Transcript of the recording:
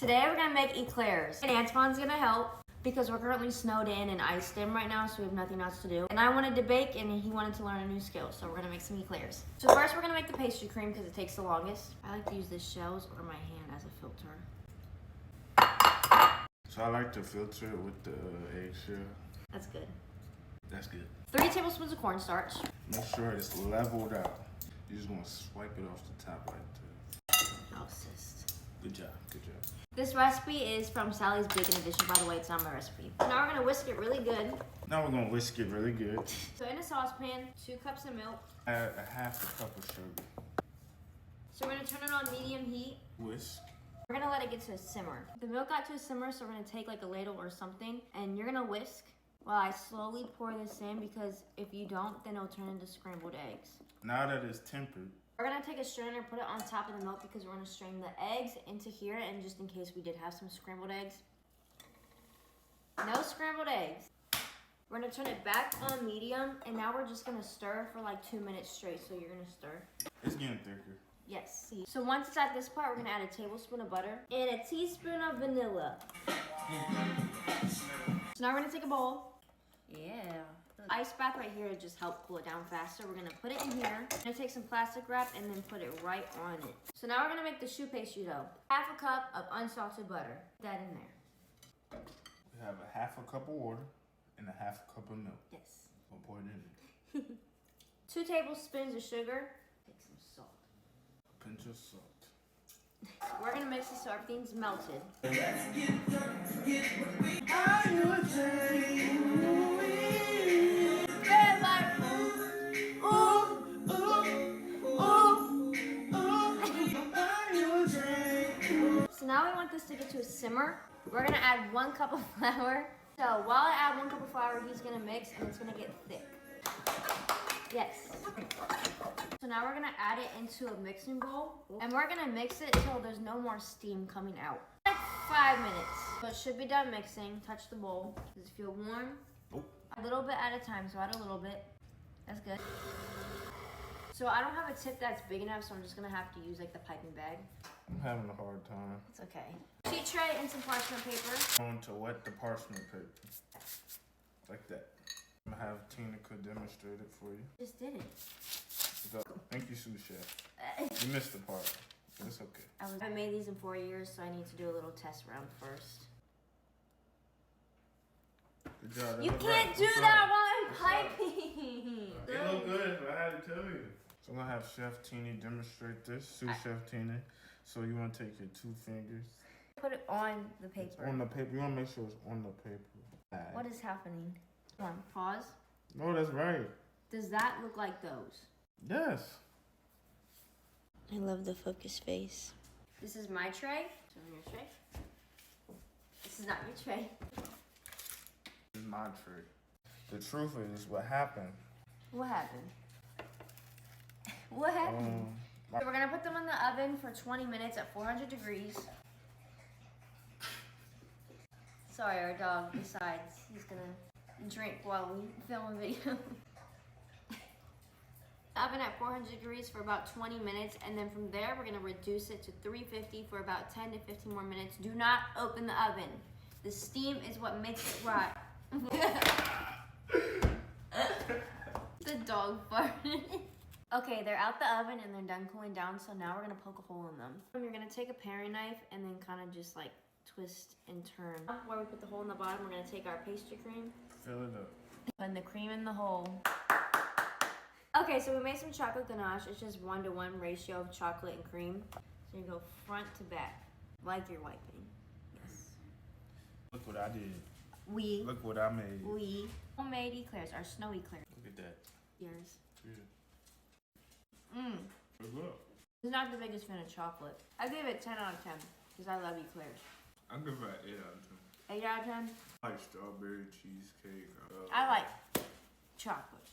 Today we're gonna make eclairs. And Antoine's gonna help because we're currently snowed in and iced in right now, so we have nothing else to do. And I wanted to bake and he wanted to learn a new skill, so we're gonna make some eclairs. So first we're gonna make the pastry cream because it takes the longest. I like to use the shells or my hand as a filter. So I like to filter it with the eggshell. That's good. That's good. 3 tablespoons of cornstarch. Make sure it's leveled out. You just want to swipe it off the top like that. I'll assist. Good job, good job. This recipe is from Sally's Baking Edition, by the way, it's not my recipe. Now we're gonna whisk it really good. Now we're gonna whisk it really good. So in a saucepan, 2 cups of milk. Add a half a cup of sugar. So we're gonna turn it on medium heat. Whisk. We're gonna let it get to a simmer. The milk got to a simmer, so we're gonna take like a ladle or something, and you're gonna whisk while I slowly pour this in, because if you don't, then it'll turn into scrambled eggs. Now that it's tempered, we're gonna take a strainer, put it on top of the milk because we're gonna strain the eggs into here, and just in case we did have some scrambled eggs. No scrambled eggs. We're gonna turn it back on medium, and now we're just gonna stir for like 2 minutes straight, so you're gonna stir. it's getting thicker. Yes. So once it's at this part, we're gonna add a tablespoon of butter and a teaspoon of vanilla. So now we're gonna take a bowl. Yeah. The ice bath right here to just help cool it down faster. We're gonna put it in here. We're gonna take some plastic wrap and then put it right on it. So now we're gonna make the choux pastry dough. Half a cup of unsalted butter. Put that in there. We have a half a cup of water and a half a cup of milk. Yes. We'll pour it in. 2 tablespoons of sugar. Take some salt. A pinch of salt. We're gonna mix this so everything's melted. So now we want this to get to a simmer. We're gonna add 1 cup of flour. So while I add 1 cup of flour, he's gonna mix and it's gonna get thick. Yes. So now we're gonna add it into a mixing bowl, and we're gonna mix it till there's no more steam coming out. Like 5 minutes. So it should be done mixing. Touch the bowl. Does it feel warm? Nope. A little bit at a time, so add a little bit. That's good. So I don't have a tip that's big enough, so I'm just gonna have to use like the piping bag. I'm having a hard time. It's okay. Sheet tray and some parchment paper. Going to wet the parchment paper. Like that. I'm gonna have Tina could demonstrate it for you. Just did it. So, thank you, sous chef. You missed the part, but it's okay. I made these in 4 years, so I need to do a little test round first. Good job. You can't do that while I'm piping. It look good, but I had to tell you. So I'm gonna have Chef Tina demonstrate this, sous chef Tina. So you wanna take your 2 fingers. Put it on the paper. On the paper. You wanna make sure it's on the paper. What is happening? Come on, pause. No, that's right. Does that look like those? Yes. I love the focus face. This is my tray. Show me your tray. This is not your tray. This is my tray. The truth is, what happened? What happened? What happened? So we're gonna put them in the oven for 20 minutes at 400 degrees. Sorry, our dog decides he's gonna drink while we film a video. Oven at 400 degrees for about 20 minutes, and then from there we're gonna reduce it to 350 for about 10 to 15 more minutes. Do not open the oven. The steam is what makes it right. The dog farted. Okay, they're out the oven and they're done cooling down, so now we're gonna poke a hole in them. You're gonna take a paring knife and then kind of just like twist and turn. Where we put the hole in the bottom, we're gonna take our pastry cream. Fill it up. Put the cream in the hole. Okay, so we made some chocolate ganache. It's just 1-to-1 ratio of chocolate and cream. So you go front to back, like you're wiping. Yes. Look what I did. We. Look what I made. We. Homemade eclairs, our snow eclairs. Look at that. Yours. Yeah. Mmm. Look up. I'm not the biggest fan of chocolate. I give it 10 out of 10 because I love eclairs. I give it 8 out of 10. 8 out of 10? I like strawberry cheesecake. I like chocolate.